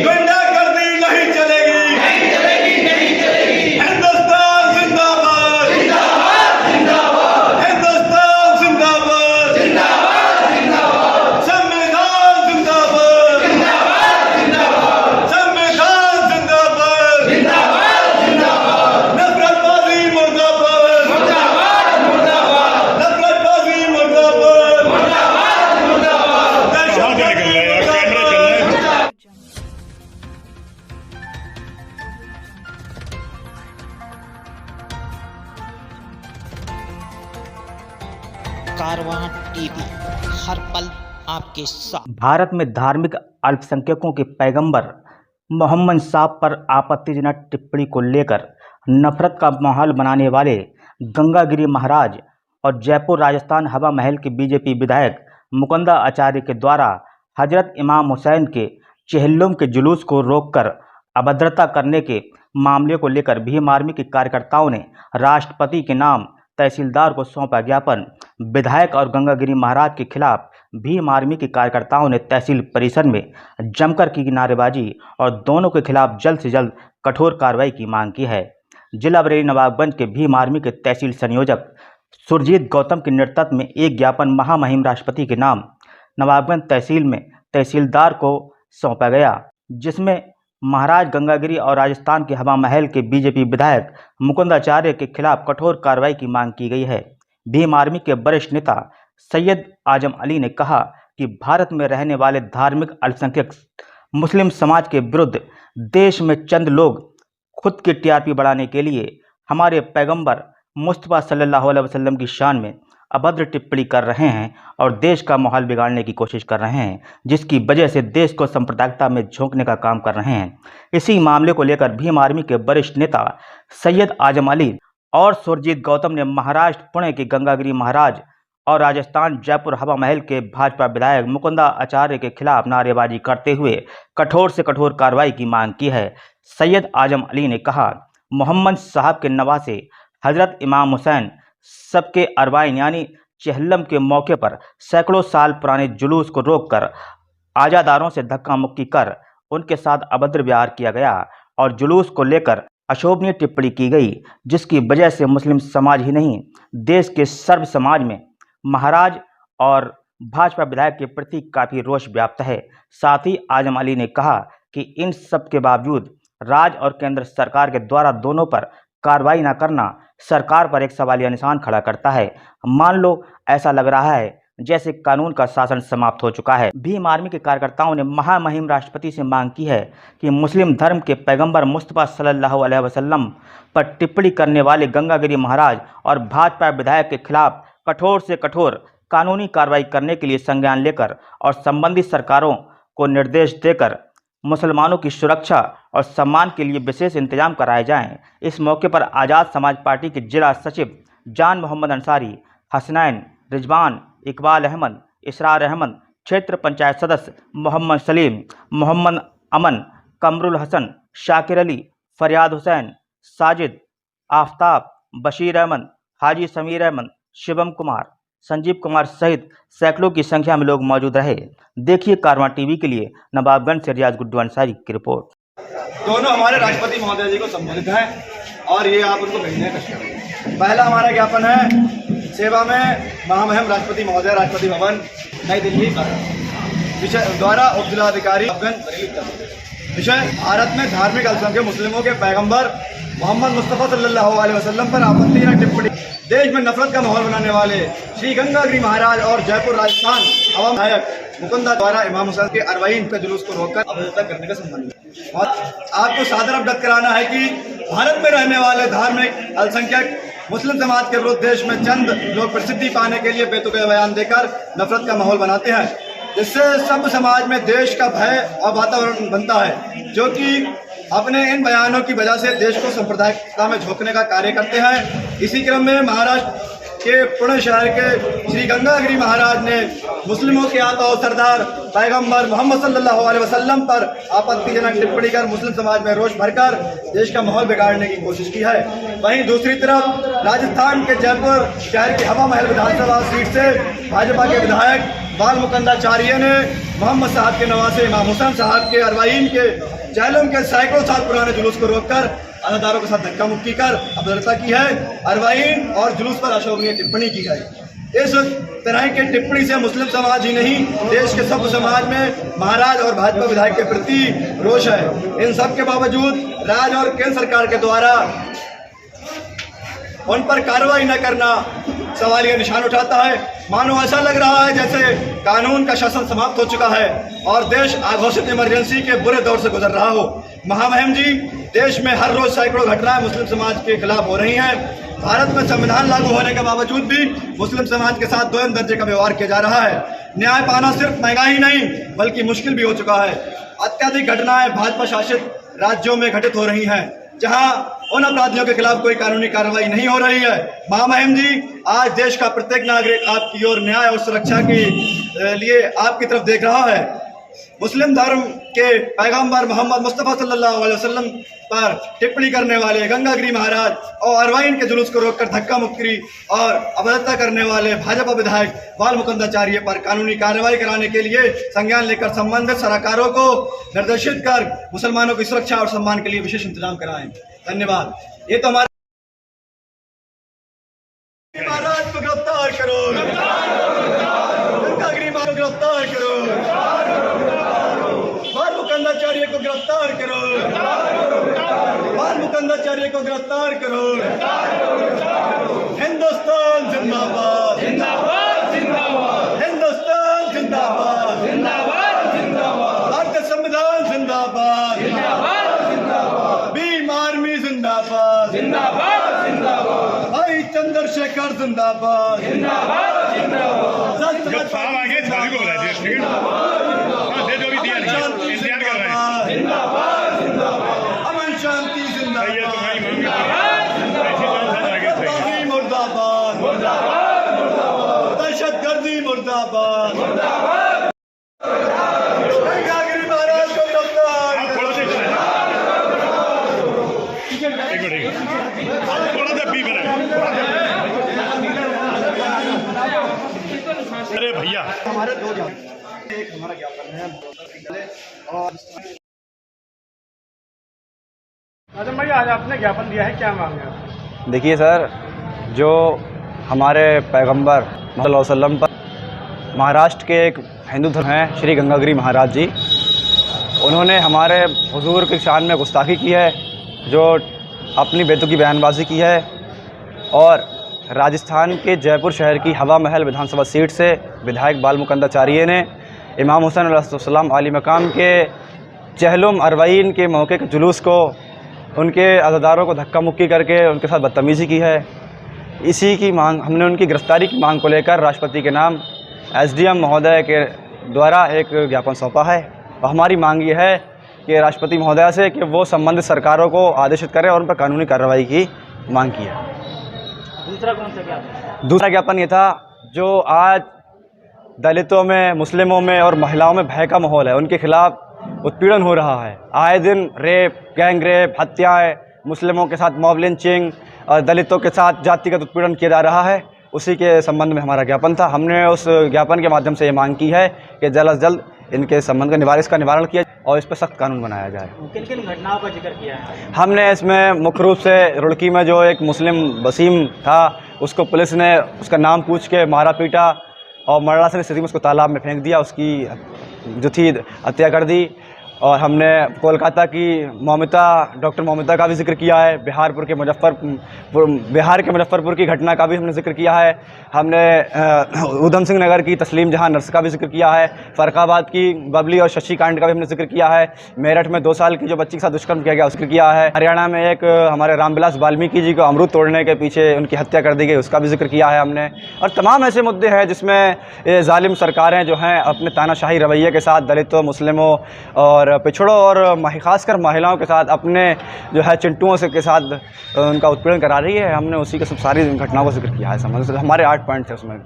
गुंडागर्दी नहीं चलेगी। हिंदुस्तान जिंदाबाद, हिंदुस्तान जिंदाबाद, संविधान जिंदाबाद, संविधान जिंदाबाद, नफरतबाजी मुर्दाबाद, नफरतबाजी मुर्दाबाद। कारवां टीवी हर पल आपके साथ। भारत में धार्मिक अल्पसंख्यकों के पैगंबर मोहम्मद साहब पर आपत्तिजनक टिप्पणी को लेकर नफरत का माहौल बनाने वाले गंगागिरी महाराज और जयपुर राजस्थान हवा महल के बीजेपी विधायक मुकुंदा आचार्य के द्वारा हजरत इमाम हुसैन के चेहल्लुम के जुलूस को रोककर अभद्रता करने के मामले को लेकर भीम आर्मी के कार्यकर्ताओं ने राष्ट्रपति के नाम तहसीलदार को सौंपा ज्ञापन। विधायक और गंगागिरी महाराज के खिलाफ भीम आर्मी के कार्यकर्ताओं ने तहसील परिसर में जमकर की नारेबाजी और दोनों के खिलाफ जल्द से जल्द कठोर कार्रवाई की मांग की है। जिला बरेली नवाबगंज के भीम आर्मी के तहसील संयोजक सुरजीत गौतम के नेतृत्व में एक ज्ञापन महामहिम राष्ट्रपति के नाम नवाबगंज तहसील में तहसीलदार को सौंपा गया, जिसमें महाराज गंगागिरी और राजस्थान के हवा महल के बीजेपी विधायक मुकुंदाचार्य के खिलाफ कठोर कार्रवाई की मांग की गई है। भीम आर्मी के वरिष्ठ नेता सैयद आजम अली ने कहा कि भारत में रहने वाले धार्मिक अल्पसंख्यक मुस्लिम समाज के विरुद्ध देश में चंद लोग खुद की टीआरपी बढ़ाने के लिए हमारे पैगंबर मुस्तफा सल्लल्लाहु अलैहि वसल्लम की शान में अभद्र टिप्पणी कर रहे हैं और देश का माहौल बिगाड़ने की कोशिश कर रहे हैं, जिसकी वजह से देश को सांप्रदायिकता में झोंकने का काम कर रहे हैं। इसी मामले को लेकर भीम आर्मी के वरिष्ठ नेता सैयद आजम अली और सुरजीत गौतम ने महाराष्ट्र पुणे के गंगागिरी महाराज और राजस्थान जयपुर हवा महल के भाजपा विधायक मुकुंदा आचार्य के खिलाफ नारेबाजी करते हुए कठोर से कठोर कार्रवाई की मांग की है। सैयद आजम अली ने कहा, मोहम्मद साहब के नवासे हजरत इमाम हुसैन सबके अरवाइन यानी चेहल्लम के मौके पर सैकड़ों साल पुराने जुलूस को रोककर आज़ादारों से धक्का मुक्की कर उनके साथ अभद्र व्यवहार किया गया और जुलूस को लेकर अशोभनीय टिप्पणी की गई, जिसकी वजह से मुस्लिम समाज ही नहीं देश के सर्व समाज में महाराज और भाजपा विधायक के प्रति काफ़ी रोष व्याप्त है। साथ ही आजम अली ने कहा कि इन सब के बावजूद राज्य और केंद्र सरकार के द्वारा दोनों पर कार्रवाई न करना सरकार पर एक सवालिया निशान खड़ा करता है। मान लो ऐसा लग रहा है जैसे कानून का शासन समाप्त हो चुका है। भीम आर्मी के कार्यकर्ताओं ने महामहिम राष्ट्रपति से मांग की है कि मुस्लिम धर्म के पैगंबर मुस्तफा सल्लल्लाहु अलैहि वसल्लम पर टिप्पणी करने वाले गंगागिरी महाराज और भाजपा विधायक के खिलाफ कठोर से कठोर कानूनी कार्रवाई करने के लिए संज्ञान लेकर और संबंधित सरकारों को निर्देश देकर मुसलमानों की सुरक्षा और सम्मान के लिए विशेष इंतजाम कराए जाएं। इस मौके पर आज़ाद समाज पार्टी के जिला सचिव जान मोहम्मद अंसारी, हसनैन, रिजवान, इकबाल अहमद, इसरार अहमद, क्षेत्र पंचायत सदस्य मोहम्मद सलीम, मोहम्मद अमन, कमरुल हसन, शाकिर अली, फरियाद हुसैन, साजिद, आफ्ताब, बशीर अहमद, हाजी समीर अहमद, शिवम कुमार, संजीव कुमार सहित सैकड़ों की संख्या में लोग मौजूद रहे। देखिए कारवां टीवी के लिए नवाबगंज से रियाज गुड्डू अंसारी की रिपोर्ट। दोनों हमारे राष्ट्रपति महोदय जी को संबोधित हैं और ये आप उनको भेजने का कष्ट करें। पहला हमारा ज्ञापन है सेवा में महामहिम राष्ट्रपति महोदय, राष्ट्रपति भवन नई दिल्ली विषय द्वारा उप जिलाधिकारी विषय भारत में धार्मिक अल्पसंख्यक मुस्लिमों के पैगंबर मोहम्मद मुस्तफा सल्लल्लाहु अलैहि वसल्लम पर आपत्तिजनक टिप्पणी, देश में नफरत का माहौल बनाने वाले श्री गंगागिरी महाराज और जयपुर राजस्थान हवा विधायक मुकुंदा द्वारा इमाम हुसैन के अरवाइन के जुलूस को रोककर अभद्रता करने का संबंध है। और आपको सादर अवगत कराना है कि भारत में रहने वाले धार्मिक अल्पसंख्यक मुस्लिम समाज के विरुद्ध देश में चंद लोग प्रसिद्धि पाने के लिए बेतुके बयान देकर नफरत का माहौल बनाते हैं, जिससे सब समाज में देश का भय और वातावरण बनता है, जो कि अपने इन बयानों की वजह से देश को सांप्रदायिकता में झोंकने का कार्य करते हैं। इसी क्रम में महाराष्ट्र के पुणे शहर के श्री गंगागिरी महाराज ने मुस्लिमों के आका और सरदार पैगंबर मोहम्मद सल्लल्लाहु अलैहि वसल्लम पर आपत्तिजनक टिप्पणी कर मुस्लिम समाज में रोष भरकर देश का माहौल बिगाड़ने की कोशिश की है। वहीं दूसरी तरफ राजस्थान के जयपुर शहर की हवा महल विधानसभा सीट से भाजपा के विधायक बाल मुकुंदाचार्य ने मोहम्मद साहब के नवासे इमाम हुसैन साहब के अरवाइन के जहलम के सैकड़ों साल पुराने जुलूस को रोककर अदादारों के साथ धक्का मुक्की कर अभद्रता की है। अरवाइन और जुलूस पर अशोभनीय टिप्पणी की है। इस तरह की टिप्पणी से मुस्लिम समाज ही नहीं, देश के सब समाज में महाराज और भाजपा विधायक के प्रति रोष है। इन सब के बावजूद राज्य और केंद्र सरकार के द्वारा उन पर कार्रवाई न करना सवालिया निशान उठाता है। मानो ऐसा लग रहा है जैसे कानून का शासन समाप्त हो चुका है और देश अघोषित इमरजेंसी के बुरे दौर से गुजर रहा हो। महामहिम जी, देश में हर रोज सैकड़ों घटनाएं मुस्लिम समाज के खिलाफ हो रही हैं। भारत में संविधान लागू होने के बावजूद भी मुस्लिम समाज के साथ दोयम दर्जे का व्यवहार किया जा रहा है। न्याय पाना सिर्फ महंगा ही नहीं बल्कि मुश्किल भी हो चुका है। अत्यधिक घटनाएं भाजपा शासित राज्यों में घटित हो रही हैं, जहां उन अपराधियों के खिलाफ कोई कानूनी कार्रवाई नहीं हो रही है। महामहिम जी, आज देश का प्रत्येक नागरिक आपकी ओर न्याय और सुरक्षा के लिए आपकी तरफ देख रहा है। मुस्लिम धर्म के पैगंबर मोहम्मद मुस्तफ़ा सल्लल्लाहु अलैहि वसल्लम पर टिप्पणी करने वाले गंगागिरी महाराज और अरवाइन के जुलूस को रोककर धक्का मुक्की और अभद्रता करने वाले भाजपा विधायक बाल मुकुंदाचार्य पर कानूनी कार्रवाई कराने के लिए संज्ञान लेकर संबंधित सरकारों को निर्देशित कर मुसलमानों की सुरक्षा और सम्मान के लिए विशेष इंतजाम कराएं। धन्यवाद। ये तो हमारे महाराज को गिरफ्तार करो, गंगागिरी महाराज को गिरफ्तार करो, बाल मुकुंदाचार्य को गिरफ्तार करो, बाल मुकुंदाचार्य को गिरफ्तार करो। हिंदुस्तान जिंदाबाद, जिंदाबाद, जिंदाबाद, हिंदुस्तान जिंदाबाद, जिंदाबाद, जिंदाबाद, भारतीय संविधान जिंदाबाद, जिंदाबाद, जिंदाबाद, भीम आर्मी जिंदाबाद, जिंदाबाद, जिंदाबाद, भाई चंद्रशेखर जिंदाबाद, जिंदाबाद, जिंदाबाद, आगे सभी को बता दिया, ठीक है? दे दो भी दिया, इंतजार कर रहे हैं। जिंदाबाद, जिंदाबाद, अमन शांति जिंदाबाद, मुर्दाबाद, मुर्दाबाद, मुर्दाबाद, दहशतगर्दी मुर्दाबाद, मुर्दाबाद, गंगागिरी महाराज को गिरफ्तार, थोड़ा सा पी बना। अरे भैया, हमारे दो ज्ञापन, एक हमारा ज्ञापन है और आजम भाई, आज आपने ज्ञापन दिया है, क्या मांग है? देखिए सर, जो हमारे पैगंबर मोहम्मद सल्लल्लाहु अलैहि वसल्लम पर महाराष्ट्र के एक हिंदू धर्म हैं श्री गंगागिरी महाराज जी, उन्होंने हमारे हुजूर की शान में गुस्ताखी की है, जो अपनी बेतुकी बयानबाजी की है और राजस्थान के जयपुर शहर की हवा महल विधानसभा सीट से विधायक बाल मुकुंदाचार्य ने इमाम हुसैन अलैहिस्सलाम आली मकाम के चहलुम अरवाइन के मौके के जुलूस को, उनके अज़ादारों को धक्का मुक्की करके उनके साथ बदतमीज़ी की है। इसी की मांग, हमने उनकी गिरफ्तारी की मांग को लेकर राष्ट्रपति के नाम एसडीएम महोदय के द्वारा एक ज्ञापन सौंपा है और हमारी मांग ये है कि राष्ट्रपति महोदय से कि वो संबंधित सरकारों को आदेशित करें और उन पर कानूनी कार्रवाई की मांग की है। दूसरा कौन सा ज्ञापन? दूसरा ज्ञापन ये था, जो आज दलितों में, मुस्लिमों में और महिलाओं में भय का माहौल है, उनके खिलाफ उत्पीड़न हो रहा है। आए दिन रेप, गैंग रेप, हत्याएं, मुस्लिमों के साथ मॉब लिंचिंग और दलितों के साथ जातिगत उत्पीड़न किया जा रहा है, उसी के संबंध में हमारा ज्ञापन था। हमने उस ज्ञापन के माध्यम से ये मांग की है कि जल्द से जल्द इनके संबंध का इसका निवारण किया और इस पर सख्त कानून बनाया जाए। किन किन घटनाओं का जिक्र किया है? हमने इसमें मुख्य रूप से रुड़की में जो एक मुस्लिम वसीम था, उसको पुलिस ने उसका नाम पूछ के मारा पीटा और मरणासन स्थिति में उसको तालाब में फेंक दिया, उसकी जो थी हत्या कर दी। और हमने कोलकाता की डॉक्टर मौमिता का भी जिक्र किया है। बिहार के मुजफ्फरपुर की घटना का भी हमने जिक्र किया है। हमने उधम सिंह नगर की तस्लीम जहां नर्स का भी जिक्र किया है। फरखाबाद की बबली और शशि कांड का भी हमने जिक्र किया है। मेरठ में 2 साल की जो बच्ची के साथ दुष्कर्म किया गया उसका किया है। हरियाणा में एक हमारे रामविलास वाल्मीकि जी को अमरूद तोड़ने के पीछे उनकी हत्या कर दी गई, उसका भी जिक्र किया है हमने। और तमाम ऐसे मुद्दे हैं जिसमें ये जालिम सरकारें जो हैं अपने तानाशाही रवैये के साथ दलितों, मुस्लिमों और पिछड़ों और खासकर महिलाओं के साथ अपने जो है चिंटुओं से के साथ उनका उत्पीड़न करा रही है। हमने उसी के सब सारी घटनाओं का जिक्र किया है। हमारे 8 पॉइंट थे उसमें।